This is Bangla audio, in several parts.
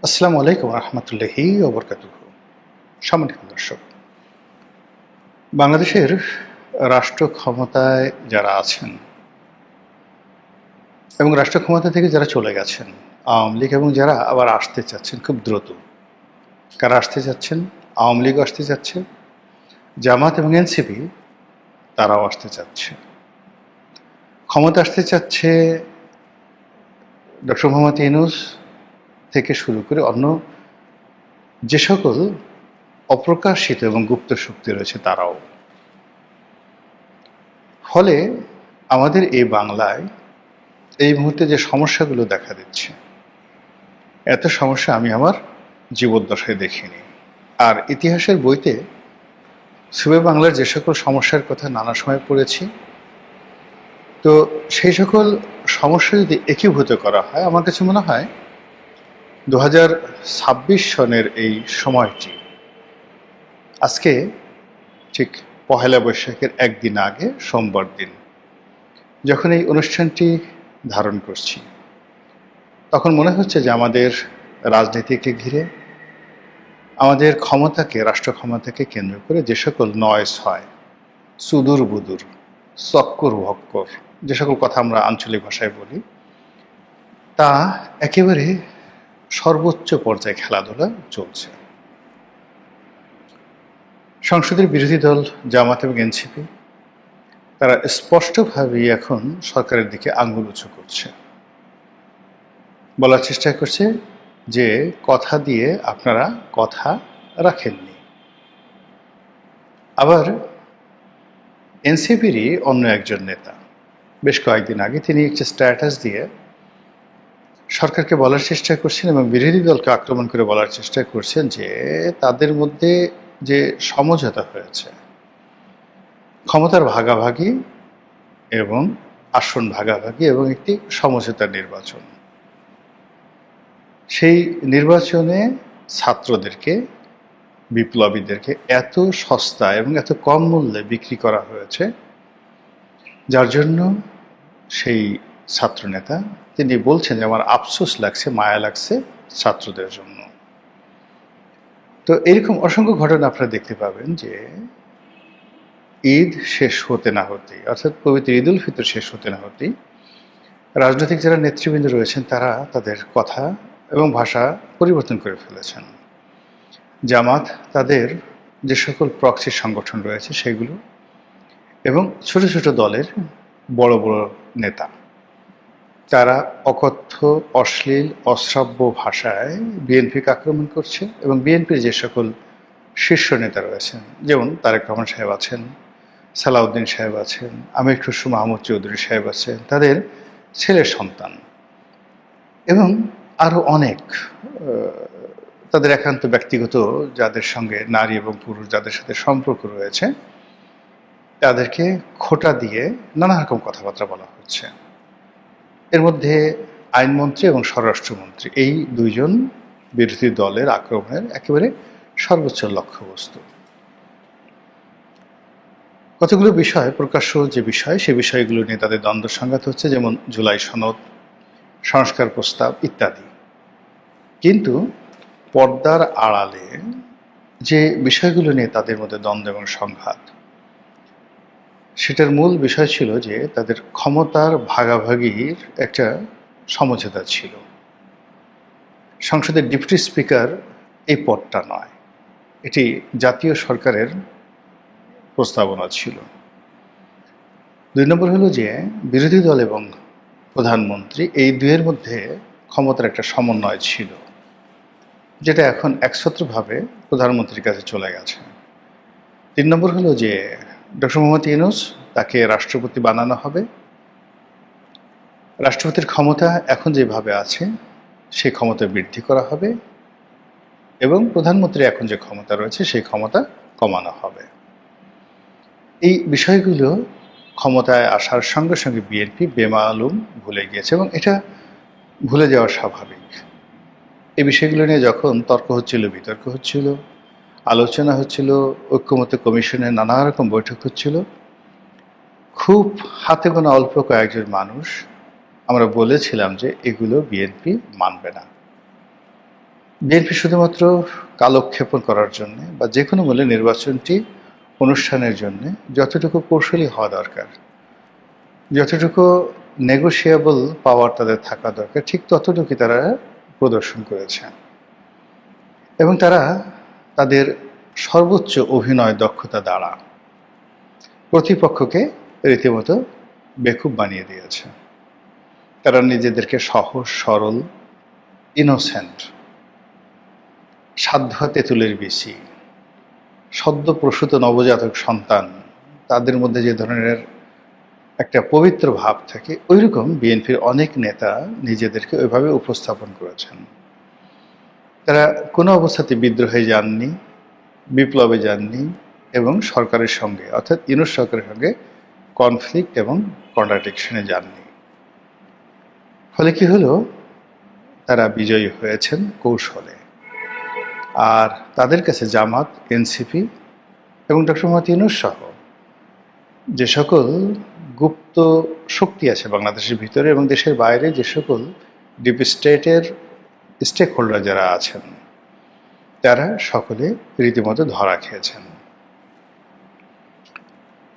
আসসালামু আলাইকুম রহমতুল্লাহি ওয়া বারাকাতুহু। সম্মানিত দর্শক, বাংলাদেশের রাষ্ট্র ক্ষমতায় যারা আছেন এবং রাষ্ট্র ক্ষমতা থেকে যারা চলে গেছেন, আওয়ামী লীগ, এবং যারা আবার আসতে চাচ্ছেন খুব দ্রুত। কারা আসতে চাচ্ছেন? আওয়ামী লীগও আসতে চাচ্ছে, জামাত এবং এনসিপি তারাও আসতে চাচ্ছে। ক্ষমতা আসতে চাচ্ছে ডক্টর মোহাম্মদ ইউনূস থেকে শুরু করে অন্য যে সকল অপ্রকাশিত এবং গুপ্ত শক্তি রয়েছে তারাও। ফলে আমাদের এই বাংলায় এই মুহূর্তে যে সমস্যাগুলো দেখা দিচ্ছে, এত সমস্যা আমি আমার জীবদ্দশায় দেখিনি। আর ইতিহাসের বইতে সুবে বাংলার যে সকল সমস্যার কথা নানা সময় পড়েছি, তো সেই সকল সমস্যা যদি একীভূত করা হয়, আমার কাছে মনে হয় 2026 সনের এই সময়টি, আজকে ঠিক পহেলা বৈশাখের একদিন আগে সোমবার দিন যখন এই অনুষ্ঠানটি ধারণ করছি, তখন মনে হচ্ছে যে আমাদের রাজনীতিকে ঘিরে, আমাদের ক্ষমতাকে, রাষ্ট্র ক্ষমতাকে কেন্দ্র করে যে সকল নয়েস হয়, সুদূর বুদুর, চক্কর ভক্কর, যে সকল কথা আমরা আঞ্চলিক ভাষায় বলি, তা একেবারে সর্বোচ্চ পর্যায়ে খেলাধুলা চলছে। সংসদের বিরোধী দল জামাত এবং এনসিপি তারা স্পষ্টভাবেই এখন সরকারের দিকে আঙ্গুল উঁচু করছে, বলার চেষ্টা করছে যে কথা দিয়ে আপনারা কথা রাখেননি। আবার এনসিপিরই অন্য একজন নেতা বেশ কয়েকদিন আগে তিনি একটি স্ট্যাটাস দিয়ে সরকারকে বলার চেষ্টা করছেন এবং বিরোধী দলকে আক্রমণ করে বলার চেষ্টা করছেন যে তাদের মধ্যে যে সমঝোতা হয়েছে, ক্ষমতার ভাগাভাগি এবং আসন ভাগাভাগি এবং একটি সমঝোতার নির্বাচন, সেই নির্বাচনে ছাত্রদেরকে, বিপ্লবীদেরকে এত সস্তা এবং এত কম মূল্যে বিক্রি করা হয়েছে, যার জন্য সেই ছাত্রনেতা তিনি বলছেন যে আমার আফসোস লাগছে, মায়া লাগছে ছাত্রদের জন্য। তো এরকম অসংখ্য ঘটনা আপনারা দেখতে পাবেন যে ঈদ শেষ হতে না হতেই, অর্থাৎ পবিত্র ঈদ উল ফিতর শেষ হতে না হতেই রাজনৈতিক যারা নেতৃবৃন্দ রয়েছেন তারা তাদের কথা এবং ভাষা পরিবর্তন করে ফেলেছেন। জামাত তাদের যে সকল প্রক্সি সংগঠন রয়েছে সেগুলো, এবং ছোট ছোট দলের বড় বড় নেতা, তারা অকথ্য, অশ্লীল, অশ্রাব্য ভাষায় বিএনপিকে আক্রমণ করছে এবং বিএনপির যে সকল শীর্ষ নেতা রয়েছেন, যেমন তারেক রহমান সাহেব আছেন, সালাউদ্দিন সাহেব আছেন, আমির খসরু মাহমুদ চৌধুরী সাহেব আছেন, তাদের ছেলের সন্তান, এবং আরও অনেক তাদের একান্ত ব্যক্তিগত যাদের সঙ্গে, নারী এবং পুরুষ যাদের সাথে সম্পর্ক রয়েছে, তাদেরকে খোঁটা দিয়ে নানা রকম কথাবার্তা বলা হচ্ছে। এর মধ্যে আইনমন্ত্রী এবং স্বরাষ্ট্রমন্ত্রী এই দুইজন বিরোধী দলের আক্রমণের একেবারে সর্বোচ্চ লক্ষ্যবস্তু। কতগুলো বিষয়, প্রকাশ্য যে বিষয়, সে বিষয়গুলো নিয়ে তাদের দ্বন্দ্ব সংঘাত হচ্ছে, যেমন জুলাই সনদ, সংস্কার প্রস্তাব ইত্যাদি। কিন্তু পর্দার আড়ালে যে বিষয়গুলো নিয়ে তাদের মধ্যে দ্বন্দ্ব এবং সংঘাত, সেটার মূল বিষয় ছিল যে তাদের ক্ষমতার ভাগাভাগির একটা সমঝোতা ছিল। সংসদের ডেপুটি স্পিকার এই পদটা নয়, এটি জাতীয় সরকারের প্রস্তাবনা ছিল। ২ নম্বর হলো যে বিরোধী দল এবং প্রধানমন্ত্রী এই দুয়ের মধ্যে ক্ষমতার একটা সমন্বয় ছিল, যেটা এখন একছত্রভাবে প্রধানমন্ত্রীর কাছে চলে গেছে। ৩ নম্বর হলো যে ডক্টর মোহাম্মদ ইউনূস তাকে রাষ্ট্রপতি বানানো হবে। রাষ্ট্রপতির ক্ষমতা এখন যেভাবে আছে সেই ক্ষমতা বৃদ্ধি করা হবে এবং প্রধানমন্ত্রী এখন যে ক্ষমতা রয়েছে সেই ক্ষমতা কমানো হবে। এই বিষয়গুলো ক্ষমতায় আসার সঙ্গে সঙ্গে বিএনপি বেমালুম ভুলে গিয়েছে, এবং এটা ভুলে যাওয়া স্বাভাবিক। এই বিষয়গুলো নিয়ে যখন তর্ক হচ্ছিল, বিতর্ক হচ্ছিল, আলোচনা হচ্ছিল, ঐক্যমত্য কমিশনের নানা রকম বৈঠক হচ্ছিল, খুব হাতে গোনা অল্প কয়েকজন মানুষ আমরা বলেছিলাম যে এগুলো বিএনপি মানবে না। বিএনপি শুধুমাত্র কালক্ষেপণ করার জন্য বা যে কোনো মূল্যে নির্বাচনটি অনুষ্ঠানের জন্য যতটুকু কৌশলী হওয়া দরকার, যতটুকু নেগোশিয়েবল পাওয়ার তাদের থাকা দরকার, ঠিক ততটুকুই তারা প্রদর্শন করেছে এবং তারা তাদের সর্বোচ্চ অভিনয় দক্ষতা দ্বারা প্রতিপক্ষকে রীতিমতো বেকুব বানিয়ে দিয়েছে। তারা নিজেদেরকে সহজ সরল, ইনোসেন্ট, সাধ্য তেঁতুলের বেশি, সদ্য প্রসূত নবজাতক সন্তান, তাদের মধ্যে যে ধরনের একটা পবিত্র ভাব থাকে, ওইরকম বিএনপির অনেক নেতা নিজেদেরকে ওইভাবে উপস্থাপন করেছেন। তারা কোনো অবস্থাতে বিদ্রোহে যাননি, বিপ্লবে যাননি এবং সরকারের সঙ্গে অর্থাৎ ইউনূস সরকারের সঙ্গে কনফ্লিক্ট এবং কন্ট্রাডিকশনে যাননি। ফলে কি হলো, তারা বিজয়ী হয়েছেন কৌশলে। আর তাদের কাছে জামাত, এনসিপি এবং ডক্টর মোহাম্মদ ইউনূস সহ যে সকল গুপ্ত শক্তি আছে বাংলাদেশের ভিতরে এবং দেশের বাইরে, যে সকল ডিপ স্টেটের স্টেক হোল্ডার যারা আছেন, তারা সকলে রীতিমতো ধরা খেয়েছেন।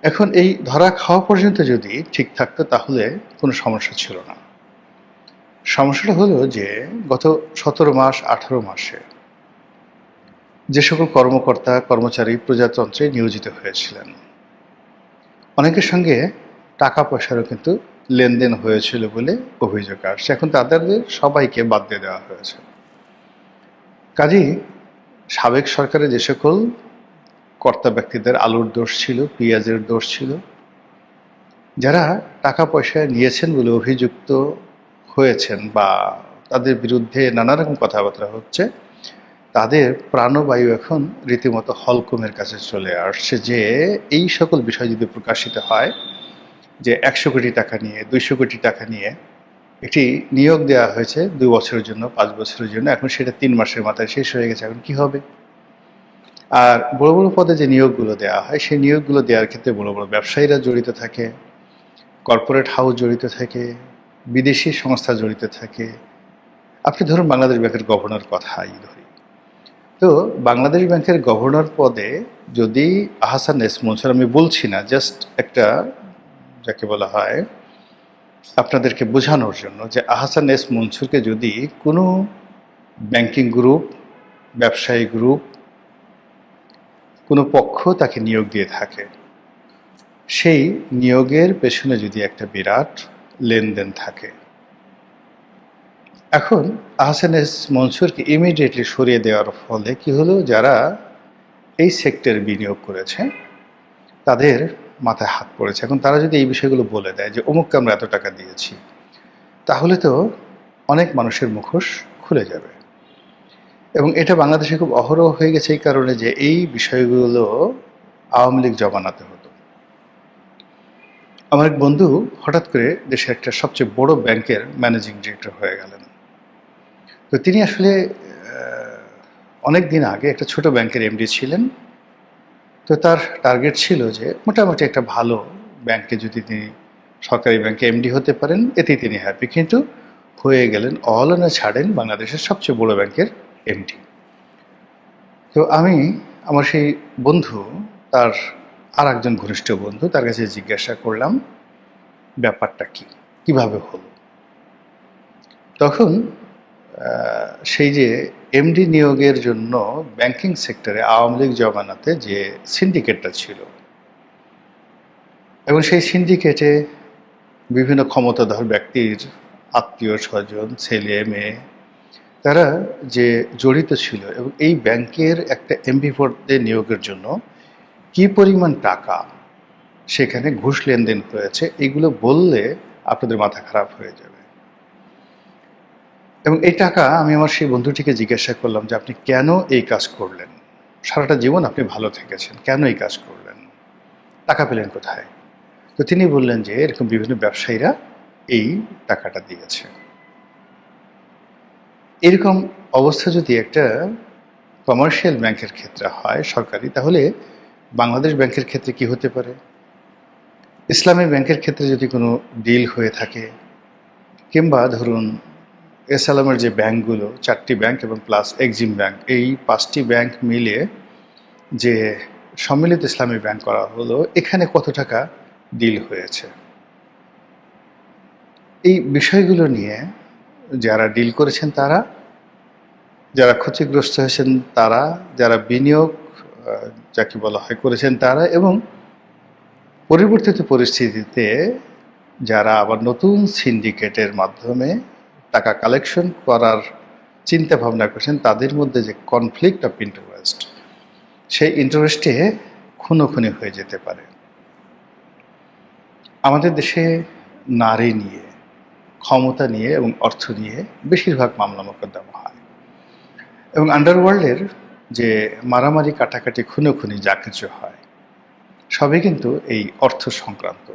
এখন এই ধরা খাওয়া পর্যন্ত যদি ঠিক থাকতো তাহলে কোনো সমস্যা ছিল না। সমস্যাটা হলো যে গত 17 মাস 18 মাসে যে সকল কর্মকর্তা কর্মচারী প্রজাতন্ত্রে নিয়োজিত হয়েছিলেন, অনেকের সঙ্গে টাকা পয়সারও কিন্তু লেনদেন হয়েছিল বলে অভিযোগ আসছে। এখন তাদের সবাইকে বাদ দিয়ে দেওয়া হয়েছে। কাজেই সাবেক সরকারের যে সকল কর্তা ব্যক্তিদের আলুর দোষ ছিল, পেঁয়াজের দোষ ছিল, যারা টাকা পয়সা নিয়েছেন বলে অভিযুক্ত হয়েছেন বা তাদের বিরুদ্ধে নানা রকম কথাবার্তা হচ্ছে, তাদের প্রাণবায়ু এখন রীতিমতো হলকমের কাছে চলে আসছে যে এই সকল বিষয় যদি প্রকাশিত হয় যে 100 কোটি টাকা নিয়ে, 200 কোটি টাকা নিয়ে একটি নিয়োগ দেওয়া হয়েছে 2 বছরের জন্য, 5 বছরের জন্য, এখন সেটা 3 মাসের মাথায় শেষ হয়ে গেছে, এখন কি হবে? আর বড় বড় পদে যে নিয়োগগুলো দেওয়া হয়, সেই নিয়োগগুলো দেওয়ার ক্ষেত্রে বড় বড় ব্যবসায়ীরা জড়িত থাকে, কর্পোরেট হাউস জড়িত থাকে, বিদেশি সংস্থা জড়িত থাকে। আপনি ধরুন বাংলাদেশ ব্যাংকের গভর্নর কথাই ধরি, তো বাংলাদেশ ব্যাংকের গভর্নর পদে যদি আহসান এস মনসুর, আমি বলছি না, জাস্ট একটা যাকে বলা হয় আপনাদেরকে বোঝানোর জন্য, যে আহসান এস মনসুরকে যদি কোনো ব্যাংকিং গ্রুপ, ব্যবসায়ী গ্রুপ, কোনো পক্ষ তাকে নিয়োগ দিয়ে থাকে, সেই নিয়োগের পেছনে যদি একটা বিরাট লেনদেন থাকে, এখন আহসান এস মনসুরকে ইমিডিয়েটলি সরিয়ে দেওয়ার ফলে কি হলো, যারা এই সেক্টরে বিনিয়োগ করেছে তাদের মাথায় হাত পড়েছে। এখন তারা যদি এই বিষয়গুলো বলে দেয় যে অমুককে আমরা এত টাকা দিয়েছি, তাহলে তো অনেক মানুষের মুখোশ খুলে যাবে। এবং এটা বাংলাদেশে খুব অহরহ হয়ে গেছে এই কারণে যে এই বিষয়গুলো আওয়ামী লীগ জমানাতে হতো। আমার এক বন্ধু হঠাৎ করে দেশের একটা সবচেয়ে বড় ব্যাংকের ম্যানেজিং ডিরেক্টর হয়ে গেলেন। তো তিনি আসলে অনেক দিন আগে একটা ছোট ব্যাংকের এমডি ছিলেন। তো তার টার্গেট ছিল যে মোটামুটি একটা ভালো ব্যাংকে যদি তিনি সরকারি ব্যাংকে এমডি হতে পারেন, এতেই তিনি হ্যাপি। কিন্তু হয়ে গেলেন অহলনে ছাড়েন বাংলাদেশের সবচেয়ে বড় ব্যাংকের এমডি। তো আমি আমার সেই বন্ধু, তার আর একজন ঘনিষ্ঠ বন্ধু, তার কাছে জিজ্ঞাসা করলাম ব্যাপারটা কি, কিভাবে হলো। তখন সেই যে এমডি নিয়োগের জন্য ব্যাংকিং সেক্টরে আওয়ামী লীগ জমানাতে যে সিন্ডিকেটটা ছিল, এবং সেই সিন্ডিকেটে বিভিন্ন ক্ষমতাধর ব্যক্তির আত্মীয় স্বজন, ছেলে মেয়ে, তারা যে জড়িত ছিল এবং এই ব্যাংকের একটা এমডি পদে নিয়োগের জন্য কি পরিমাণ টাকা সেখানে ঘুষ লেনদেন হয়েছে, এগুলো বললে আপনাদের মাথা খারাপ হয়ে যাবে। এবং এই টাকা আমি আমার সেই বন্ধুটিকে জিজ্ঞাসা করলাম যে আপনি কেন এই কাজ করলেন, সারাটা জীবন আপনি ভালো থেকেছেন, কেন এই কাজ করলেন, টাকা পেলেন কোথায়? তো তিনি বললেন যে এরকম বিভিন্ন ব্যবসায়ীরা এই টাকাটা দিয়েছে। এরকম অবস্থা যদি একটা কমার্শিয়াল ব্যাংকের ক্ষেত্রে হয়, সরকারি, তাহলে বাংলাদেশ ব্যাংকের ক্ষেত্রে কি হতে পারে? ইসলামী ব্যাংকের ক্ষেত্রে যদি কোনো ডিল হয়ে থাকে, কিংবা ধরুন এস আলমের যে ব্যাংকগুলো, 4টি ব্যাংক এবং প্লাস এক্সিম ব্যাংক, এই 5টি ব্যাংক মিলিয়ে যে সম্মিলিত ইসলামী ব্যাংক করা হলো, এখানে কত টাকা ডিল হয়েছে, এই বিষয়গুলো নিয়ে যারা ডিল করেছেন তারা, যারা ক্ষতিগ্রস্ত হয়েছেন তারা, যারা বিনিয়োগ যাকে বলা হয় করেছেন তারা, এবং পরিবর্তিত পরিস্থিতিতে যারা আবার নতুন সিন্ডিকেটের মাধ্যমে টাকা কালেকশন করার চিন্তা ভাবনা করছেন, তাদের মধ্যে যে কনফ্লিক্ট অফ ইন্টারেস্ট, সেই ইন্টারেস্টে খুনোখুনি হয়ে যেতে পারে। আমাদের দেশে নারী নিয়ে, ক্ষমতা নিয়ে এবং অর্থ নিয়ে বেশিরভাগ মামলা মোকদ্দমা হয়, এবং আন্ডারওয়ার্ল্ডের যে মারামারি কাটাকাটি খুনোখুনি যা কিছু হয় সবই কিন্তু এই অর্থ সংক্রান্ত।